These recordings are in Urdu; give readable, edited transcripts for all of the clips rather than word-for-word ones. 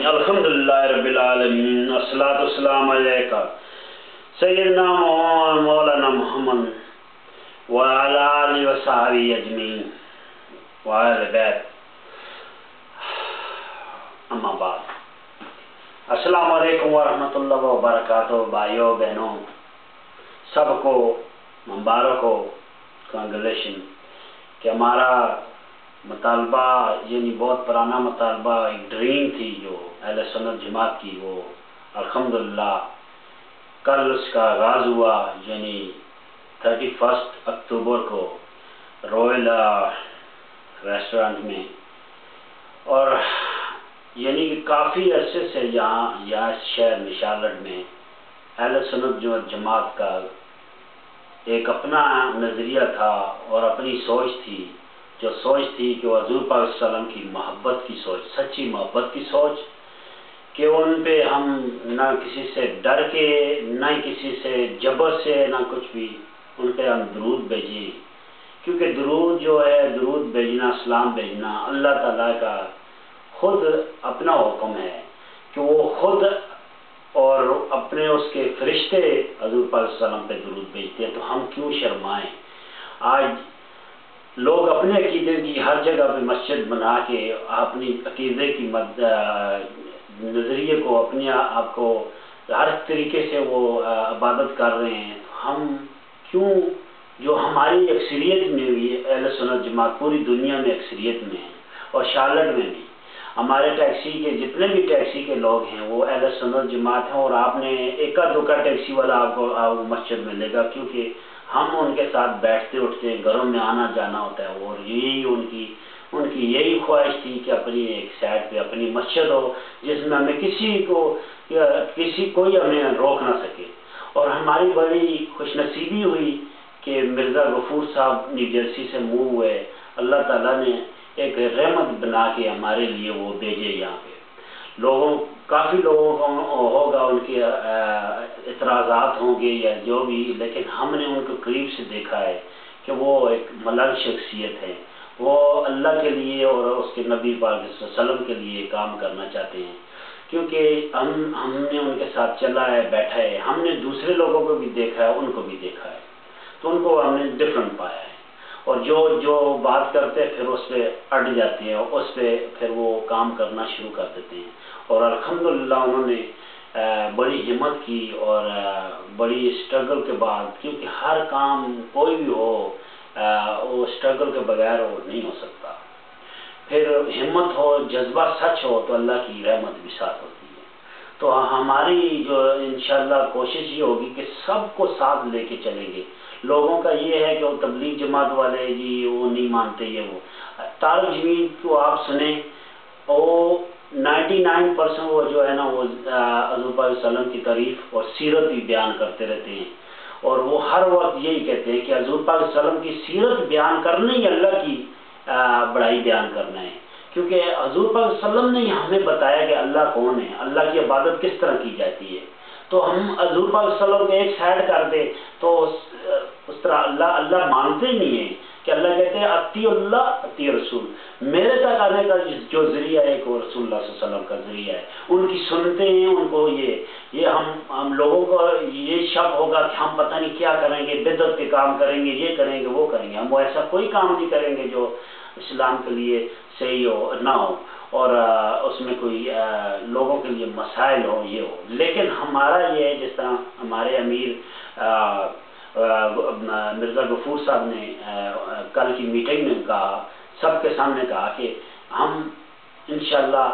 الحمدللہ رب العالمین الصلاۃ والسلام علیکہ سیدنا مولانا محمد وعلی آلہ وصحبہ اجمعین وعلی بیت اما بعد۔ السلام علیکم ورحمۃ اللہ وبرکاتہ۔ بھائیوں بہنوں سب کو مبارک ہو، کنگریچولیشن کہ ہمارا مطالبہ یعنی بہت پرانا مطالبہ، ایک ڈریم تھی جو اہل سنت جماعت کی، وہ الحمدللہ کل اس کا آغاز ہوا، یعنی 31 اکتوبر کو رویل ریسٹورنٹ میں، اور یعنی کافی عرصے سے یہاں شہر میں شارلٹ میں اہل سنت جماعت کا ایک اپنا نظریہ تھا اور اپنی سوچ تھی، جو سوچ تھی کہ وہ حضور پاک صلی اللہ علیہ وسلم کی محبت کی سوچ، سچی محبت کی سوچ، کہ ان پہ ہم نہ کسی سے ڈر کے، نہ کسی سے جبر سے، نہ کچھ بھی، ان پہ ہم درود بھیجیں، کیونکہ درود جو ہے، درود بھیجنا، سلام بھیجنا اللہ تعالیٰ کا خود اپنا حکم ہے کہ وہ خود اور اپنے اس کے فرشتے حضور پاک صلی اللہ علیہ وسلم پہ درود بھیجتے ہیں، تو ہم کیوں شرمائیں؟ آج لوگ اپنے عقیدے کی ہر جگہ پہ مسجد بنا کے اپنی عقیدے کی نظریے کو، اپنے آپ کو ہر طریقے سے وہ عبادت کر رہے ہیں، ہم کیوں، جو ہماری اکثریت میں بھی اہل سنت جماعت پوری دنیا میں اکثریت میں ہے، اور شارلٹ میں بھی ہمارے ٹیکسی کے جتنے بھی ٹیکسی کے لوگ ہیں وہ اہل سنت جماعت ہیں، اور آپ نے ایکا دوکا ٹیکسی والا آپ کو مسجد ملے گا، کیونکہ ہم ان کے ساتھ بیٹھتے اٹھتے ہیں، گھروں میں آنا جانا ہوتا ہے، اور یہی ان کی یہی خواہش تھی کہ اپنی ایک سائڈ پہ اپنی مسجد ہو جس میں ہمیں کوئی ہمیں روک نہ سکے۔ اور ہماری بڑی خوش نصیبی ہوئی کہ مرزا غفور صاحب نیو جرسی سے موو ہوئے، اللہ تعالیٰ نے ایک رحمت بنا کے ہمارے لیے وہ بھیجے یہاں پہ۔ کافی لوگوں کو ہوگا ان کے اعتراضات ہوں گے یا جو بھی، لیکن ہم نے ان کو قریب سے دیکھا ہے کہ وہ ایک ملال شخصیت ہے، وہ اللہ کے لیے اور اس کے نبی پاک صلی اللہ علیہ وسلم کے لیے کام کرنا چاہتے ہیں، کیونکہ ہم نے ان کے ساتھ چلا ہے، بیٹھا ہے، ہم نے دوسرے لوگوں کو بھی دیکھا ہے، ان کو بھی دیکھا ہے، تو ان کو ہم نے ڈفرینٹ پایا ہے، اور جو بات کرتے ہیں پھر اس پہ اٹ جاتے ہیں، اس پہ پھر وہ کام کرنا شروع کر دیتے ہیں، اور الحمدللہ انہوں نے بڑی ہمت کی، اور بڑی اسٹرگل کے بعد، کیونکہ ہر کام کوئی بھی ہو وہ اسٹرگل کے بغیر وہ نہیں ہو سکتا، پھر ہمت ہو، جذبہ سچ ہو تو اللہ کی رحمت بھی ساتھ ہوتی ہے۔ تو ہماری جو انشاءاللہ کوشش یہ ہوگی کہ سب کو ساتھ لے کے چلیں گے۔ لوگوں کا یہ ہے کہ وہ تبلیغ جماعت والے جی وہ نہیں مانتے، یہ وہ طارق جمیل کو آپ سنیں، وہ 99% وہ جو ہے نا وہ حضور پاک صلی اللہ علیہ وسلم کی تعریف اور سیرت بھی بیان کرتے رہتے ہیں، اور وہ ہر وقت یہی کہتے ہیں کہ حضور پاک صلی اللہ علیہ وسلم کی سیرت بیان کرنا ہی اللہ کی بڑائی بیان کرنا ہے، کیونکہ حضور پاک صلی اللہ علیہ وسلم نے ہمیں بتایا کہ اللہ کون ہے، اللہ کی عبادت کس طرح کی جاتی ہے، تو ہم حضور پاک صلی اللہ علیہ وسلم کو ایک سائڈ کر دیں تو اس طرح اللہ مانتے ہی نہیں ہیں، کہ اللہ کہتے ہیں اطیع اللہ اطیع رسول، میرے تک آنے کا جو ذریعہ ہے وہ رسول اللہ صلی اللہ علیہ وسلم کا ذریعہ ہے، ان کی سنتے ہیں، ان کو یہ ہم لوگوں کو یہ شک ہوگا کہ ہم پتہ نہیں کیا کریں گے، بدعت کے کام کریں گے، یہ کریں گے وہ کریں گے، ہم وہ ایسا کوئی کام نہیں کریں گے جو اسلام کے لیے صحیح ہو نہ ہو، اور اس میں کوئی لوگوں کے لیے مسائل ہو یہ ہو، لیکن ہمارا یہ ہے جس طرح ہمارے امیر مرزا غفور صاحب نے کل کی میٹنگ میں کہا، سب کے سامنے کہا کہ ہم انشاءاللہ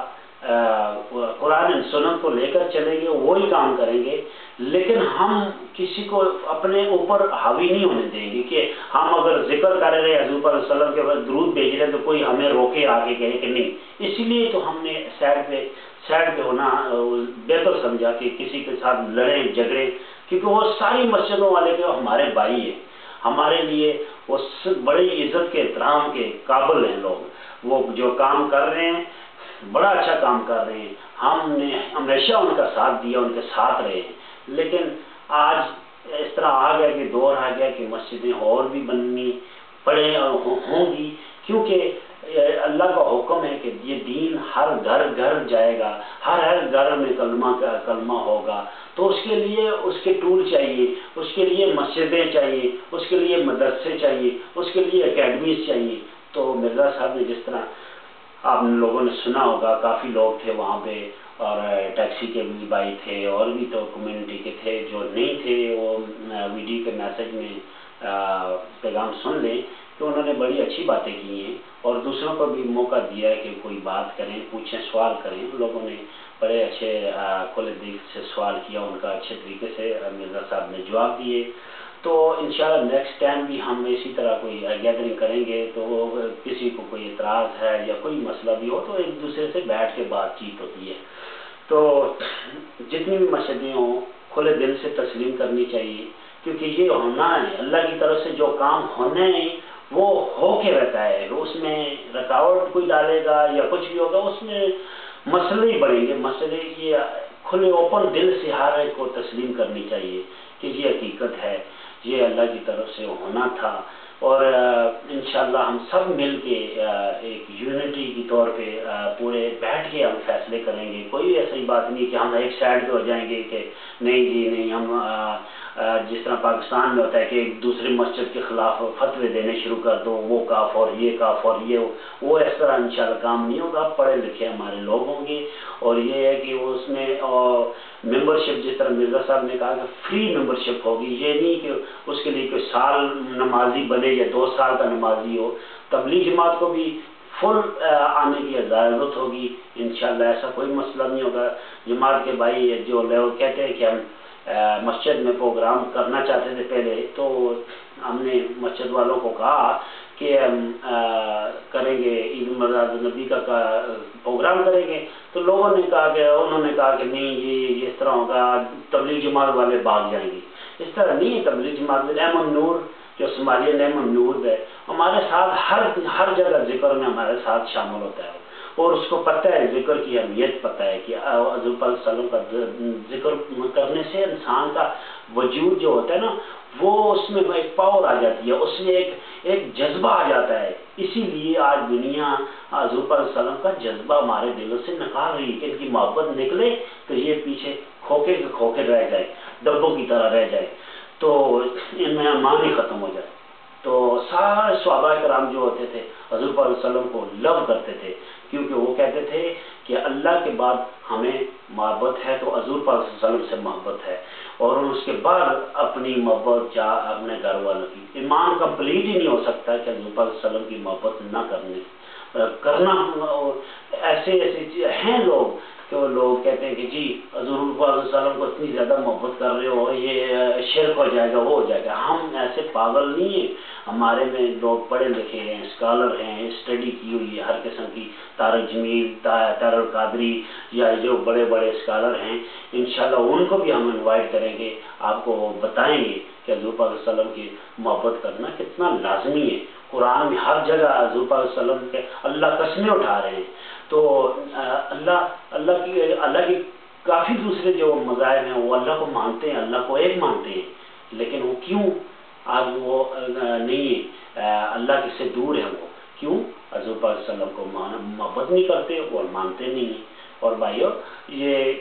قرآن و سنت کو لے کر چلیں گے، وہی کام کریں گے، لیکن ہم کسی کو اپنے اوپر حاوی نہیں ہونے دیں گے کہ ہم اگر ذکر کر رہے ہیں حضور صلی اللہ علیہ وسلم کے بعد درود بھیج رہے ہیں تو کوئی ہمیں روکے آگے کہے کہ نہیں، اسی لیے تو ہم نے سائڈ پہ ہونا بہتر سمجھا کہ کسی کے ساتھ لڑیں جھگڑیں، کیونکہ وہ ساری مسجدوں والے کے ہمارے بھائی ہیں، ہمارے لیے وہ بڑی عزت کے احترام کے قابل ہیں لوگ، وہ جو کام کر رہے ہیں بڑا اچھا کام کر رہے ہیں، ہم نے ہمیشہ ان کا ساتھ دیا، ان کے ساتھ رہے ہیں، لیکن آج اس طرح آ گیا کہ دور آ گیا کہ مسجدیں اور بھی بننی پڑے ہوں گی، کیونکہ اللہ کا حکم ہے کہ یہ دین ہر گھر گھر جائے گا، ہر گھر میں کلمہ ہوگا، تو اس کے لیے اس کے ٹول چاہیے، اس کے لیے مسجدیں چاہیے، اس کے لیے مدرسے چاہیے، اس کے لیے اکیڈمیز چاہیے۔ تو مرزا صاحب نے جس طرح آپ لوگوں نے سنا ہوگا، کافی لوگ تھے وہاں پہ، اور ٹیکسی کے بھی بھائی تھے، اور بھی تو کمیونٹی کے تھے، جو نہیں تھے وہ ویڈیو کے میسج میں پیغام سن لیں کہ انہوں نے بڑی اچھی باتیں کی ہیں، اور دوسروں کو بھی موقع دیا ہے کہ کوئی بات کریں، پوچھیں، سوال کریں۔ ان لوگوں نے بڑے اچھے کھلے دل سے سوال کیا، ان کا اچھے طریقے سے مرزا صاحب نے جواب دیے۔ تو انشاءاللہ نیکسٹ ٹائم بھی ہم اسی طرح کوئی گیدرنگ کریں گے، تو کسی کو کوئی اعتراض ہے یا کوئی مسئلہ بھی ہو تو ایک دوسرے سے بیٹھ کے بات چیت ہوتی ہے۔ تو جتنی بھی مسجدیں ہوں کھلے دل سے تسلیم کرنی چاہیے، کیونکہ یہ ہونا ہے اللہ کی طرف سے، جو کام ہونے ہیں وہ ہو کے رہتا ہے، اس میں رکاوٹ کوئی ڈالے گا یا کچھ بھی ہوگا، اس میں مسئلے ہی بڑھیں گے۔ مسئلے یہ کھلے اوپن دل سے ہر ایک کو تسلیم کرنی چاہیے کہ یہ حقیقت ہے، یہ اللہ کی طرف سے ہونا تھا، اور انشاءاللہ ہم سب مل کے ایک یونٹی کی طور پہ پورے بیٹھ کے ہم فیصلے کریں گے۔ کوئی ایسی بات نہیں کہ ہم ایک سائڈ پہ ہو جائیں گے کہ نہیں جی نہیں، ہم جس طرح پاکستان میں ہوتا ہے کہ ایک دوسری مسجد کے خلاف فتوے دینے شروع کر دو، وہ کافر، یہ کافر، یہ وہ، اس طرح انشاءاللہ کام نہیں ہوگا۔ پڑھے لکھے ہمارے لوگ ہوں گے، اور یہ ہے کہ اس میں ممبرشپ، جس طرح مرزا صاحب نے کہا کہ فری ممبرشپ ہوگی، یہ نہیں کہ اس کے لیے کوئی سال نمازی بنے یا 2 سال کا نمازی ہو۔ تبلیغ جماعت کو بھی فل آنے کی اجازت ہوگی انشاءاللہ، ایسا کوئی مسئلہ نہیں ہوگا۔ جماعت کے بھائی جو لوگ کہتے ہیں کہ ہم مسجد میں پروگرام کرنا چاہتے تھے پہلے، تو ہم نے مسجد والوں کو کہا کہ ہم کریں گے، عید میلاد النبی کا پروگرام کریں گے، تو لوگوں نے کہا کہ انہوں نے کہا کہ نہیں یہ اس طرح ہوگا، تبلیغ جماعت والے بھاگ جائیں گے۔ اس طرح نہیں ہے، تبلیغ جماعت والے احمد نور جو صومالیہ احمد نور ہے، ہمارے ساتھ ہر جگہ ذکر میں ہمارے ساتھ شامل ہوتا ہے، اور اس کو پتہ ہے ذکر کی اہمیت، پتہ ہے کہ حضور پاک صلی اللہ علیہ وسلم کا ذکر کرنے سے انسان کا وجود جو ہوتا ہے نا، وہ اس میں ایک پاور آ جاتی ہے، اس میں ایک جذبہ آ جاتا ہے۔ اسی لیے آج دنیا حضور پاک صلی اللہ علیہ وسلم کا جذبہ ہمارے دلوں سے نکال رہی ہے کہ ان کی محبت نکلے تو یہ پیچھے کھوکھے کے کھوکھے رہ جائے، ڈبوں کی طرح رہ جائے، تو ان میں ایمان ہی ختم ہو جائے۔ تو سارے صحابہ کرام جو ہوتے تھے حضور پاک صلی اللہ علیہ وسلم کو لو کرتے تھے، کیونکہ وہ کہتے تھے کہ اللہ کے بعد ہمیں محبت ہے تو حضور پاک صلی اللہ علیہ وسلم سے محبت ہے، اور اس کے بعد اپنی محبت یا اپنے گھر والوں کی۔ ایمان کمپلیٹ ہی نہیں ہو سکتا کہ حضور پاک صلی اللہ علیہ وسلم کی محبت نہ کرنا۔ ایسے ہیں لوگ کہ وہ لوگ کہتے ہیں کہ جی حضور پاک صلی اللہ علیہ وسلم کو اتنی زیادہ محبت کر رہے ہو، یہ شرک ہو جائے گا، وہ ہو جائے گا۔ ہم ایسے پاگل نہیں ہیں، ہمارے میں لوگ پڑھے لکھے ہیں، اسکالر ہیں، اسٹڈی کی ہوئی ہے ہر قسم کی، طارق جمیل، طارق قادری، یا جو بڑے بڑے اسکالر ہیں، انشاءاللہ ان کو بھی ہم انوائٹ کریں گے، آپ کو بتائیں گے کہ حضور پاک صلی اللہ علیہ وسلم کی محبت کرنا کتنا لازمی ہے۔ قرآن میں ہر جگہ حضور پاک صلی اللہ علیہ وسلم کے اللہ قسمیں اٹھا رہے ہیں، تو اللہ کی کافی دوسرے جو مذاہب ہیں وہ اللہ کو مانتے ہیں، اللہ کو ایک مانتے ہیں، لیکن وہ کیوں آج وہ نہیں اللہ کے سے دور ہیں؟ وہ کیوں حضور پاک صلی اللہ علیہ وسلم کو محبت نہیں کرتے اور مانتے نہیں ہیں؟ اور بھائیو، یہ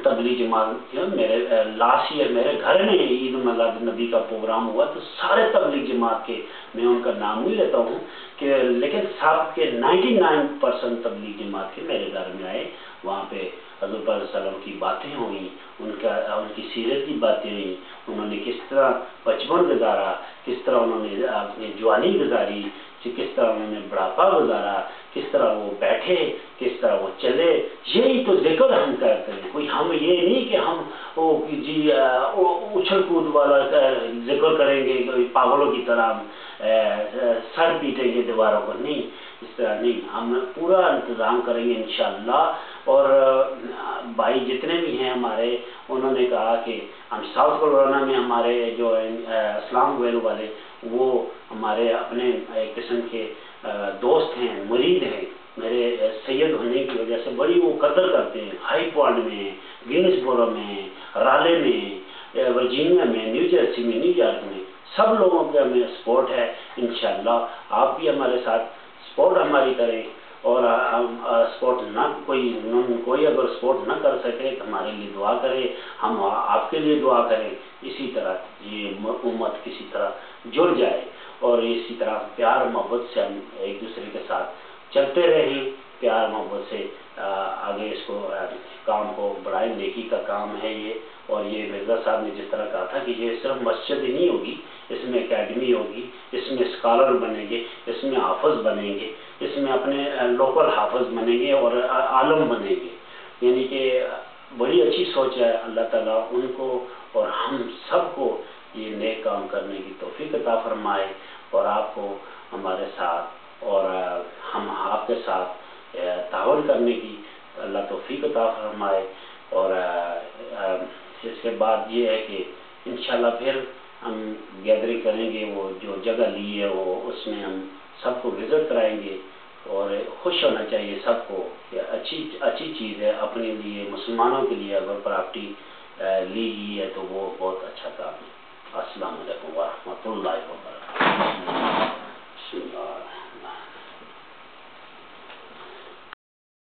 تبلیغ جماعت میرے لاسٹ ایئر میرے گھر میں عید میلاد النبی کا پروگرام ہوا، تو سارے تبلیغ جماعت کے، میں ان کا نام نہیں لیتا ہوں کہ، لیکن سب کے 99% تبلیغ جماعت کے میرے گھر میں آئے، وہاں پہ حضور پاک صلی اللہ علیہ وسلم کی باتیں ہوئیں، ان کی سیرت کی باتیں ہوئیں، انہوں نے کس طرح بچپن گزارا، کس طرح انہوں نے اپنی جوانی گزاری، کس طرح انہوں نے بڑھاپا گزارا، کس طرح وہ بیٹھے، کس طرح وہ چلے، یہی تو ذکر ہم کرتے ہیں۔ کوئی ہم یہ نہیں کہ ہم جی اچھل کود والا ذکر کریں گے پاگلوں کی طرح، سر پیٹیں گے دیواروں پر، نہیں، اس طرح نہیں، ہم پورا انتظام کریں گے انشاءاللہ۔ اور بھائی جتنے بھی ہیں ہمارے، انہوں نے کہا کہ ہم ساؤتھ کیرولینا میں ہمارے جو اسلام ویلو والے، وہ ہمارے اپنے ایک قسم کے دوست ہیں، مرید ہیں، میرے سید ہونے کی وجہ سے بڑی وہ قدر کرتے ہیں۔ ہائی پوائنٹ میں، گرینس بورو میں، رالے میں، ورجینیا میں، نیو جرسی میں، نیو یارک میں، سب لوگوں کے ہمیں سپورٹ ہے، انشاءاللہ آپ بھی ہمارے ساتھ سپورٹ ہماری کریں، اور سپورٹ کوئی اگر سپورٹ نہ کر سکے تو ہمارے لیے دعا کرے، ہم آپ کے لیے دعا کریں، اسی طرح یہ امت کسی طرح جڑ جائے، اور اسی طرح پیار محبت سے ہم ایک دوسرے کے ساتھ چلتے رہیں، پیار محبت سے آگے اس کو کام کو بڑھائیں۔ نیکی کا کام ہے یہ، اور یہ مرزا صاحب نے جس طرح کہا تھا کہ یہ صرف مسجد ہی نہیں ہوگی، اس میں اکیڈمی ہوگی، اس میں اسکالر بنیں گے، اس میں حافظ بنیں گے، اس میں اپنے لوکل حافظ بنیں گے اور عالم بنیں گے، یعنی کہ بڑی اچھی سوچ ہے۔ اللہ تعالیٰ ان کو اور ہم سب کو یہ نیک کام کرنے کی توفیق عطا فرمائے، اور آپ کو ہمارے ساتھ اور ہم آپ کے ساتھ تعاون کرنے کی اللہ توفیق عطا فرمائے۔ اور اس کے بعد یہ ہے کہ انشاءاللہ پھر ہم گیدرنگ کریں گے، وہ جو جگہ لی ہے وہ اس میں ہم سب کو وزٹ کرائیں گے، اور خوش ہونا چاہیے سب کو کہ اچھی چیز ہے اپنے لیے، مسلمانوں کے لیے اگر پراپرٹی لی گئی ہے تو وہ بہت اچھا کام ہے۔ السلام علیکم ورحمۃ اللہ وبرکاتہ۔